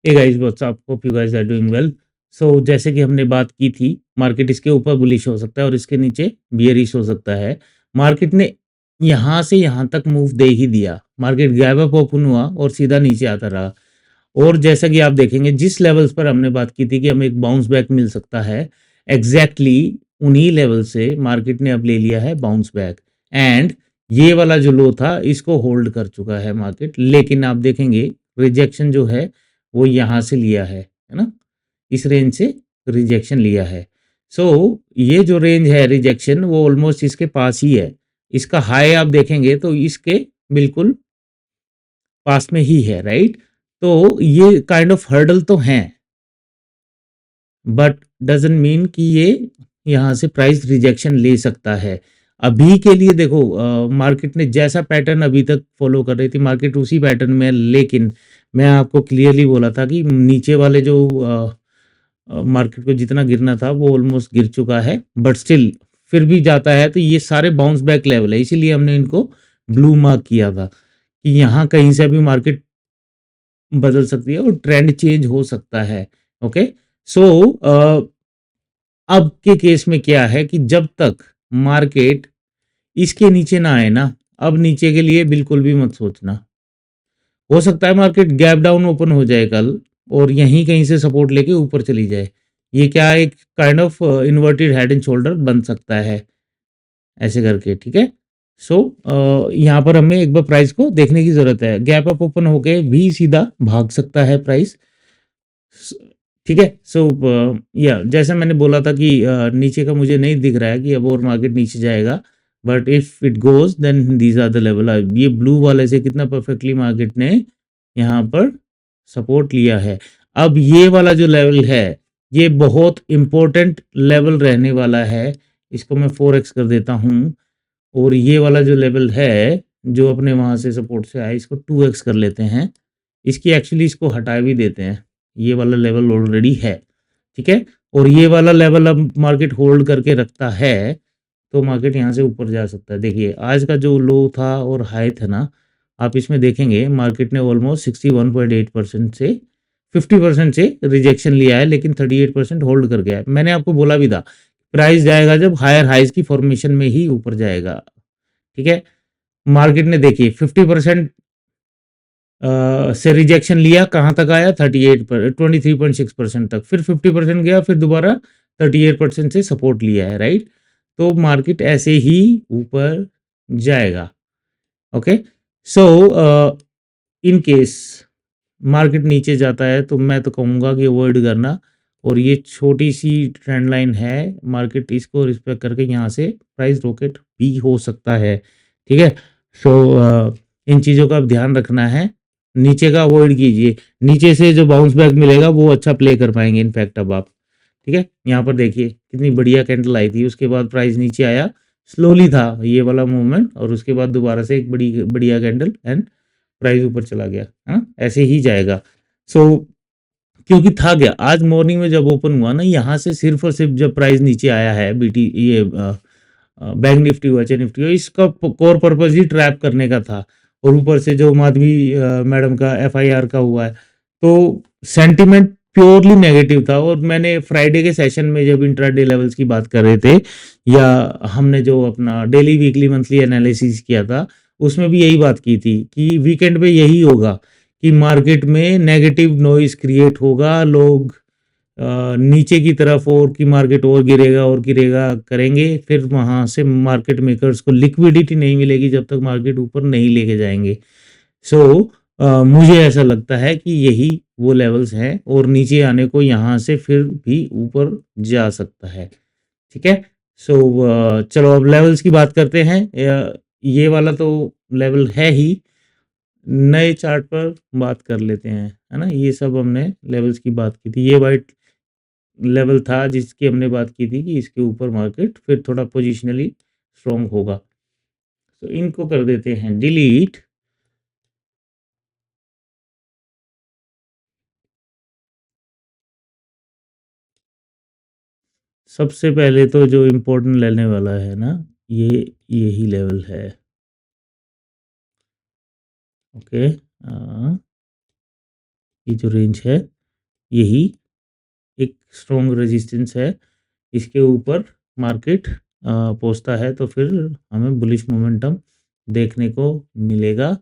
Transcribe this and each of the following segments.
Hey guys what's up, hope you guys are doing well. So जैसे कि हमने बात की थी, मार्केट इसके ऊपर बुलिश हो सकता है और इसके नीचे बियरिश हो सकता है। मार्केट ने यहाँ से यहाँ तक मूव दे ही दिया, मार्केट गैप अप ओपन हुआ और सीधा नीचे आता रहा। और जैसा कि आप देखेंगे जिस लेवल्स पर हमने बात की थी कि हमें एक बाउंस बैक मिल सकता है, एग्जैक्टली उन्हीं लेवल से मार्केट ने अब ले लिया है बाउंस बैक। एंड ये वाला जो लो था इसको होल्ड कर चुका है मार्केट, लेकिन आप देखेंगे रिजेक्शन जो है वो यहाँ से लिया है ना, इस रेंज से रिजेक्शन लिया है। सो ये जो रेंज है रिजेक्शन वो ऑलमोस्ट इसके पास ही है। इसका हाई आप देखेंगे तो इसके बिल्कुल पास में ही है, राइट। तो ये काइंड ऑफ हर्डल तो हैं, बट डजंट मीन कि ये यहाँ से प्राइस रिजेक्शन ले सकता है। अभी के लिए देखो, मार्केट ने जैसा पैटर्न अभी तक फॉलो कर रही थी मार्केट उसी पैटर्न में है, लेकिन मैं आपको क्लियरली बोला था कि नीचे वाले जो मार्केट को जितना गिरना था वो ऑलमोस्ट गिर चुका है, बट स्टिल फिर भी जाता है तो ये सारे बाउंस बैक लेवल है, इसीलिए हमने इनको ब्लू मार्क किया था कि यहाँ कहीं से भी मार्केट बदल सकती है और ट्रेंड चेंज हो सकता है। ओके। सो अब के केस में क्या है कि जब तक मार्केट इसके नीचे ना आए ना, अब नीचे के लिए बिल्कुल भी मत सोचना। हो सकता है मार्केट गैप डाउन ओपन हो जाए कल और यहीं कहीं से सपोर्ट लेके ऊपर चली जाए। ये क्या एक kind of inverted head and shoulder बन सकता है ऐसे करके, ठीक है। सो यहाँ पर हमें एक बार प्राइस को देखने की जरूरत है, गैप अप ओपन होके भी सीधा भाग सकता है प्राइस, ठीक है। सो या जैसा मैंने बोला था कि नीचे का मुझे नहीं दिख रहा है कि अब और मार्केट नीचे जाएगा, but if it goes then these are the level. ये ब्लू वाले से कितना परफेक्टली मार्केट ने यहाँ पर सपोर्ट लिया है। अब ये वाला जो लेवल है ये बहुत इंपॉर्टेंट लेवल रहने वाला है, इसको मैं 4x कर देता हूँ। और ये वाला जो लेवल है जो अपने वहां से सपोर्ट से आया इसको 2x कर लेते हैं, इसकी एक्चुअली इसको हटा भी देते हैं, ये वाला लेवल ऑलरेडी है, ठीक है। और ये वाला लेवल अब मार्केट होल्ड करके रखता है तो मार्केट यहाँ से ऊपर जा सकता है। देखिए आज का जो लो था और हाई था ना, आप इसमें देखेंगे मार्केट ने ऑलमोस्ट 61.8% से 50% से रिजेक्शन लिया है, लेकिन 38% होल्ड कर गया है। मैंने आपको बोला भी था प्राइस जाएगा जब हायर हाइज की फॉर्मेशन में ही ऊपर जाएगा, ठीक है। मार्केट ने देखिए 50% से रिजेक्शन लिया, कहाँ तक आया 38 पर 23.6% तक, फिर 50% गया, फिर दोबारा 38% से सपोर्ट लिया है, राइट। तो मार्केट ऐसे ही ऊपर जाएगा। Okay. So in case market नीचे जाता है तो मैं तो कहूँगा कि अवॉइड करना, और ये छोटी सी ट्रेंड लाइन है, मार्केट इसको रिस्पेक्ट करके यहाँ से प्राइस रॉकेट भी हो सकता है, ठीक है। सो इन चीज़ों का अब ध्यान रखना है, नीचे का अवॉइड कीजिए। नीचे से जो बाउंस बैक मिलेगा वो अच्छा प्ले कर पाएंगे इनफैक्ट अब आप, ठीक है। यहाँ पर देखिए कितनी बढ़िया कैंडल आई थी, उसके बाद प्राइस नीचे आया, स्लोली था ये वाला मूवमेंट, और उसके बाद दोबारा से एक बड़ी बढ़िया कैंडल एंड प्राइस ऊपर चला गया, है ना, ऐसे ही जाएगा। सो क्योंकि था क्या, आज मॉर्निंग में जब ओपन हुआ ना यहाँ से सिर्फ और सिर्फ जब प्राइस नीचे आया है बीटी ये बैंक निफ्टी हुआ चाहे निफ्टी हुआ, इसका कोर पर्पज ही ट्रैप करने का था। और ऊपर से जो माधवी मैडम का एफआईआर का हुआ है तो सेंटिमेंट प्योरली नेगेटिव था। और मैंने फ्राइडे के सेशन में जब इंट्राडे लेवल्स की बात कर रहे थे या हमने जो अपना डेली वीकली मंथली एनालिसिस किया था उसमें भी यही बात की थी कि वीकेंड पे यही होगा कि मार्केट में नेगेटिव नॉइज क्रिएट होगा, लोग नीचे की तरफ और की मार्केट और गिरेगा और गिरेगा करेंगे, फिर वहां से मार्केट मेकर्स को लिक्विडिटी नहीं मिलेगी जब तक मार्केट ऊपर नहीं लेके जाएंगे। सो मुझे ऐसा लगता है कि यही वो लेवल्स हैं और नीचे आने को यहाँ से फिर भी ऊपर जा सकता है, ठीक है। सो चलो अब लेवल्स की बात करते हैं। ये वाला तो लेवल है ही, नए चार्ट पर बात कर लेते हैं, है ना। ये सब हमने लेवल्स की बात की थी, ये वाइट लेवल था जिसकी हमने बात की थी कि इसके ऊपर मार्केट फिर थोड़ा पोजिशनली स्ट्रॉन्ग होगा। तो इनको कर देते हैं डिलीट। सबसे पहले तो जो इम्पोर्टेंट लेने वाला है ना, ये यही लेवल है, ओके। ये जो रेंज है यही एक स्ट्रॉन्ग रेजिस्टेंस है। इसके ऊपर मार्केट पहुंचता है तो फिर हमें बुलिश मोमेंटम देखने को मिलेगा।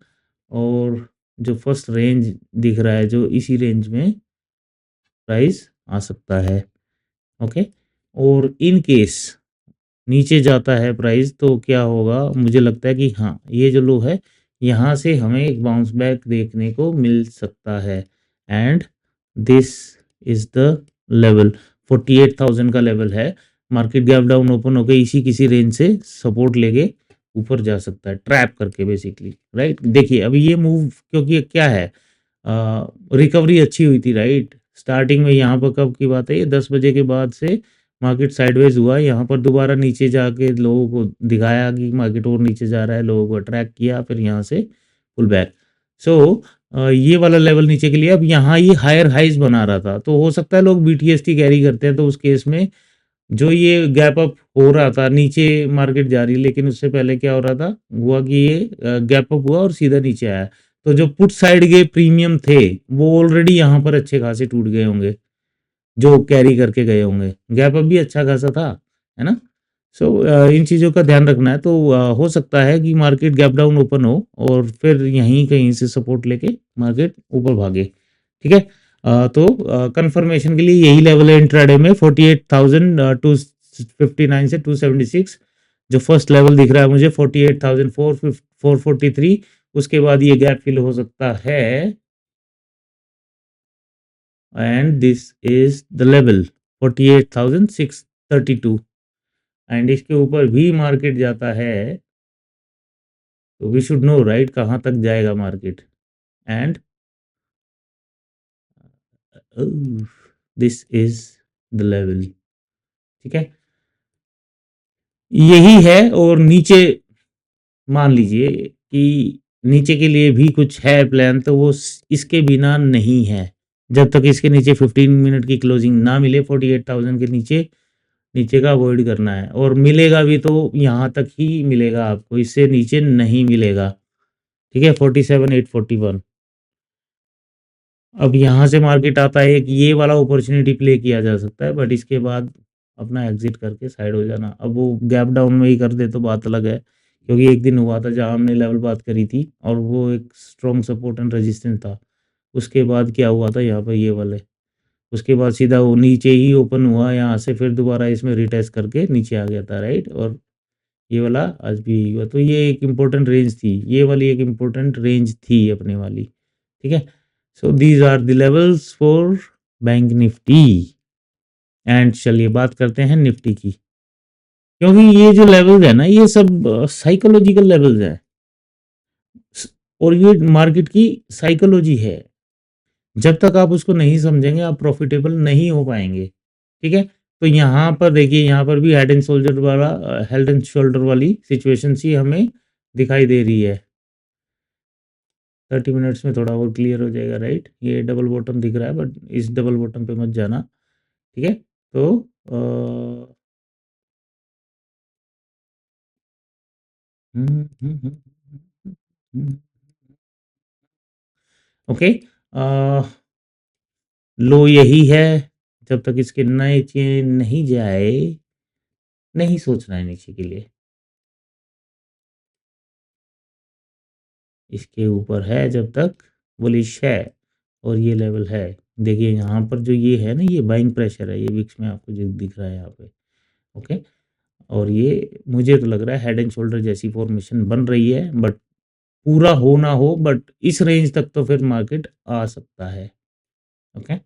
और जो फर्स्ट रेंज दिख रहा है जो इसी रेंज में प्राइस आ सकता है। ओके, और इन केस नीचे जाता है प्राइस तो क्या होगा, मुझे लगता है कि हाँ ये जो लो है यहाँ से हमें एक बाउंस बैक देखने को मिल सकता है। And this is the level 48,000 का लेवल है। मार्केट गैप डाउन ओपन होकर इसी किसी रेंज से सपोर्ट लेके ऊपर जा सकता है ट्रैप करके बेसिकली, राइट। देखिए अभी ये मूव क्योंकि ये क्या है, रिकवरी अच्छी हुई थी, राइट। स्टार्टिंग में यहाँ पर कब की बात है, ये 10 बजे के बाद से मार्केट साइडवेज हुआ, यहाँ पर दोबारा नीचे जाके लोगों को दिखाया कि मार्केट और नीचे जा रहा है, लोगों को अट्रैक्ट किया, फिर यहाँ से पुल बैक। सो ये वाला लेवल नीचे के लिए अब यहाँ ये हायर हाइज बना रहा था, तो हो सकता है लोग बीटीएसटी कैरी करते हैं, तो उस केस में जो ये गैप अप हो रहा था नीचे मार्केट जा रही, लेकिन उससे पहले क्या हो रहा था, हुआ कि ये गैप अप हुआ और सीधा नीचे आया। तो जो पुट साइड के प्रीमियम थे वो ऑलरेडी यहाँ पर अच्छे खासे टूट गए होंगे, जो कैरी करके गए होंगे। गैप अप भी अच्छा खासा था, है ना। सो इन चीज़ों का ध्यान रखना है। तो हो सकता है कि मार्केट गैप डाउन ओपन हो और फिर यहीं कहीं से सपोर्ट लेके मार्केट ऊपर भागे, ठीक है। तो कंफर्मेशन के लिए यही लेवल है इंट्राडे में 48,259 से 276। जो फर्स्ट लेवल दिख रहा है मुझे 48,443, उसके बाद ये गैप फिल हो सकता है। And this is the level 48,632। And इसके ऊपर भी मार्केट जाता है तो वी शुड नो राइट कहाँ तक जाएगा market. And this is the level, ठीक है, यही है। और नीचे मान लीजिए कि नीचे के लिए भी कुछ है प्लान, तो वो इसके बिना नहीं है। जब तक इसके नीचे 15 मिनट की क्लोजिंग ना मिले 48,000 के नीचे, नीचे का अवॉइड करना है। और मिलेगा भी तो यहाँ तक ही मिलेगा आपको, इससे नीचे नहीं मिलेगा, ठीक है। 47,841। अब यहाँ से मार्केट आता है कि ये वाला अपॉर्चुनिटी प्ले किया जा सकता है, बट इसके बाद अपना एग्जिट करके साइड हो जाना। अब वो गैप डाउन में ही कर दे तो बात अलग है, क्योंकि एक दिन हुआ था जहाँ हमने लेवल बात करी थी और वो एक स्ट्रॉन्ग सपोर्ट एंड रेजिस्टेंस था। उसके बाद क्या हुआ था यहाँ पर ये वाले, उसके बाद सीधा वो नीचे ही ओपन हुआ यहाँ से, फिर दोबारा इसमें रिटेस्ट करके नीचे आ गया था, राइट। और ये वाला आज भी यही हुआ। तो ये एक इम्पोर्टेंट रेंज थी, ये वाली एक इम्पोर्टेंट रेंज थी अपने वाली, ठीक है। So these are the levels for Bank Nifty. And चलिए बात करते हैं निफ्टी की, क्योंकि ये जो लेवल्स है ना ये सब साइकोलॉजिकल लेवल्स हैं और ये मार्केट की साइकोलॉजी है। जब तक आप उसको नहीं समझेंगे आप प्रॉफिटेबल नहीं हो पाएंगे, ठीक है। तो यहाँ पर देखिए, यहाँ पर भी हेड एंड शोल्डर वाली सिचुएशन सी हमें दिखाई दे रही है। 30 मिनट्स में थोड़ा और क्लियर हो जाएगा, राइट। ये डबल बॉटम दिख रहा है, बट इस डबल बॉटम पे मत जाना, ठीक है। तो ओके, लो यही है। जब तक इसके नीचे नहीं जाए नहीं सोचना है नीचे के लिए, इसके ऊपर है जब तक बुलिश है और ये लेवल है। देखिए यहाँ पर जो ये है ना, ये बाइंग प्रेशर है, ये विक्स में आपको जो दिख रहा है यहाँ पे, ओके। और ये मुझे तो लग रहा है हेड एंड शोल्डर जैसी फॉर्मेशन बन रही है, बट पूरा हो ना हो, बट इस रेंज तक तो फिर मार्केट आ सकता है, ओके।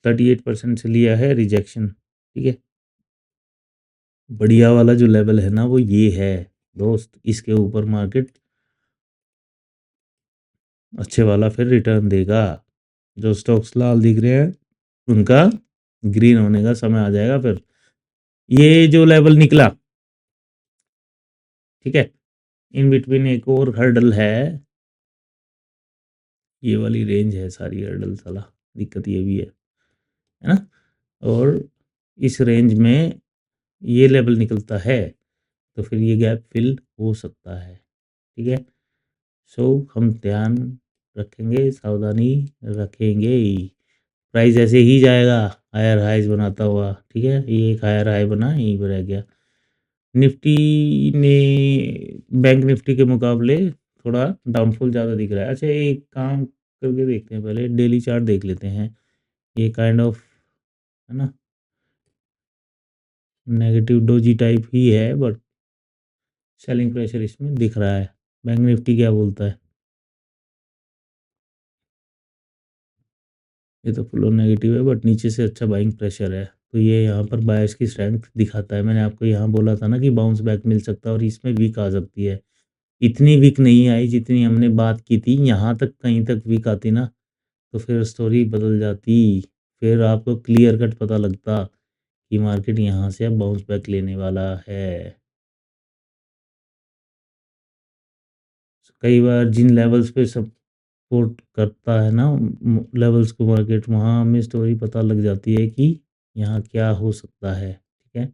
38% से लिया है रिजेक्शन, ठीक है। बढ़िया वाला जो लेवल है ना वो ये है दोस्त, इसके ऊपर मार्केट अच्छे वाला फिर रिटर्न देगा। जो स्टॉक्स लाल दिख रहे हैं उनका ग्रीन होने का समय आ जाएगा। फिर ये जो लेवल निकला, ठीक है, इन बिटवीन एक और हर्डल है, ये वाली रेंज है सारी हर्डल साला, दिक्कत ये भी है ना। और इस रेंज में ये लेवल निकलता है तो फिर ये गैप फिल हो सकता है, ठीक है। सो हम ध्यान रखेंगे, सावधानी रखेंगे। प्राइस ऐसे ही जाएगा हायर हाइज बनाता हुआ, ठीक है। ये एक हायर हाई बना, यहीं पर रह गया। निफ्टी ने बैंक निफ्टी के मुकाबले थोड़ा डाउनफॉल ज़्यादा दिख रहा है। अच्छा, एक काम करके देखते हैं, पहले डेली चार्ट देख लेते हैं। ये काइंड ऑफ है ना नेगेटिव डोजी टाइप ही है, बट सेलिंग प्रेशर इसमें दिख रहा है। बैंक निफ्टी क्या बोलता है? ये तो फुल ऑन नेगेटिव है, बट नीचे से अच्छा बाइंग प्रेशर है, तो ये यहाँ पर बायर्स की स्ट्रेंथ दिखाता है। मैंने आपको यहाँ बोला था ना कि बाउंस बैक मिल सकता है और इसमें वीक आ सकती है। इतनी वीक नहीं आई जितनी हमने बात की थी। यहाँ तक कहीं तक वीक आती ना, तो फिर स्टोरी बदल जाती। फिर आपको क्लियर कट पता लगता कि मार्केट यहाँ से अब बाउंस बैक लेने वाला है। कई बार जिन लेवल्स पे सपोर्ट करता है ना लेवल्स को मार्केट, वहाँ हमें स्टोरी पता लग जाती है कि यहाँ क्या हो सकता है, ठीक है।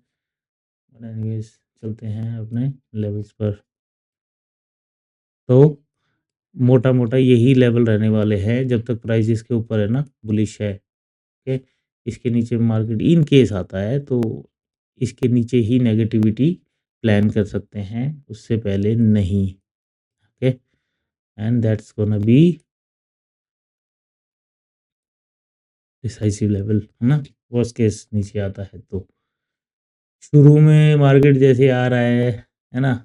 और एनीवेज चलते हैं अपने लेवल्स पर। तो मोटा मोटा यही लेवल रहने वाले हैं जब तक प्राइस इसके ऊपर है ना, बुलिश है, ठीक है। इसके नीचे मार्केट इन केस आता है तो इसके नीचे ही नेगेटिविटी प्लान कर सकते हैं, उससे पहले नहीं, okay. And that's gonna be decisive level, है ना। वर्स्ट केस नीचे आता है तो शुरू में मार्केट जैसे आ रहा है ना,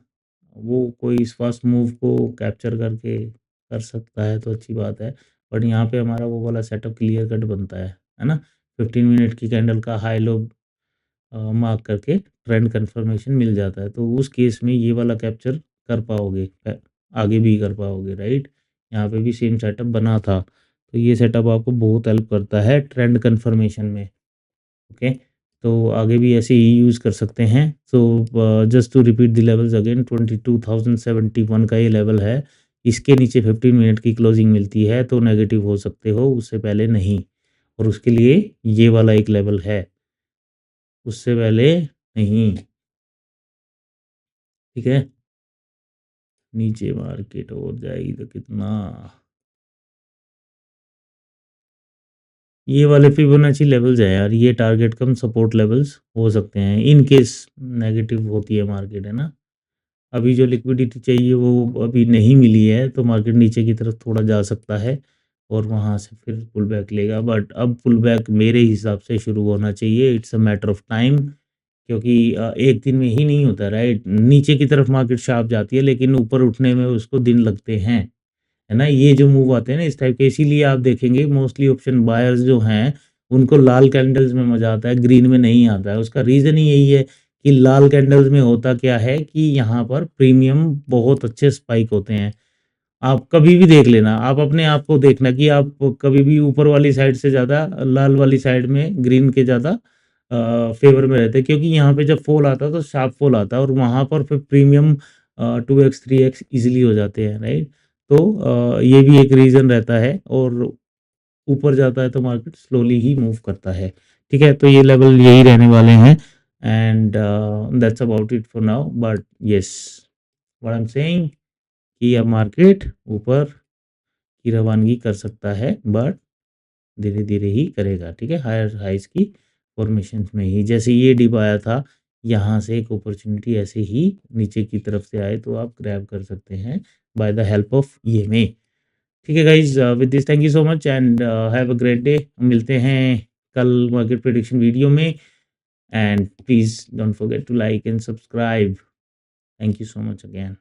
वो कोई इस फास्ट मूव को कैप्चर करके कर सकता है तो अच्छी बात है। बट यहाँ पे हमारा वो वाला सेटअप क्लियर कट बनता है ना। 15 मिनट की कैंडल का हाई लो मार्क करके ट्रेंड कंफर्मेशन मिल जाता है, तो उस केस में ये वाला कैप्चर कर पाओगे, आगे भी कर पाओगे, राइट। यहाँ पे भी सेम सेटअप बना था, तो ये सेटअप आपको बहुत हेल्प करता है ट्रेंड कंफर्मेशन में, ओके। तो आगे भी ऐसे ही यूज़ कर सकते हैं। So just to repeat the levels again, 22,071 का ये लेवल है। इसके नीचे 15 मिनट की क्लोजिंग मिलती है तो नेगेटिव हो सकते हो, उससे पहले नहीं। और उसके लिए ये वाला एक लेवल है, उससे पहले नहीं, ठीक है। नीचे मार्केट और जाएगी तो कितना, ये वाले फिबोनाची लेवल्स है यार, ये टारगेट कम सपोर्ट लेवल्स हो सकते हैं इन केस नेगेटिव होती है मार्केट, है ना। अभी जो लिक्विडिटी चाहिए वो अभी नहीं मिली है, तो मार्केट नीचे की तरफ थोड़ा जा सकता है और वहाँ से फिर पुल बैक लेगा। बट अब पुल बैक मेरे हिसाब से शुरू होना चाहिए, it's a matter of time, क्योंकि एक दिन में ही नहीं होता, राइट। नीचे की तरफ मार्केट शार्प जाती है लेकिन ऊपर उठने में उसको दिन लगते हैं, है ना। ये जो मूव आते हैं ना इस टाइप के, इसीलिए आप देखेंगे मोस्टली ऑप्शन बायर्स जो हैं उनको लाल कैंडल्स में मजा आता है, ग्रीन में नहीं आता है। उसका रीज़न ही यही है कि लाल कैंडल्स में होता क्या है कि यहाँ पर प्रीमियम बहुत अच्छे स्पाइक होते हैं। आप कभी भी देख लेना, आप अपने आप को देखना कि आप कभी भी ऊपर वाली साइड से ज़्यादा लाल वाली साइड में ग्रीन के ज़्यादा फेवर में रहते हैं, क्योंकि यहाँ पे जब फॉल आता है तो शार्प फॉल आता है और वहाँ पर फिर प्रीमियम 2x 3x इजीली हो जाते हैं, राइट। तो ये भी एक रीज़न रहता है, और ऊपर जाता है तो मार्केट स्लोली ही मूव करता है, ठीक है। तो ये लेवल यही रहने वाले हैं, and that's about it for now. But yes, what I am saying कि अब मार्केट ऊपर की रवानगी कर सकता है, बट धीरे धीरे ही करेगा, ठीक है। हायर हाइज की फॉर्मेशन में ही, जैसे ये डिप आया था, यहाँ से एक अपॉर्चुनिटी ऐसे ही नीचे की तरफ से आए तो आप ग्रैब कर सकते हैं by the help of EMA, ठीक है guys. With this thank you so much and have a great day. मिलते हैं कल मार्केट प्रेडिक्शन वीडियो में, and please don't forget to like and subscribe. Thank you so much again.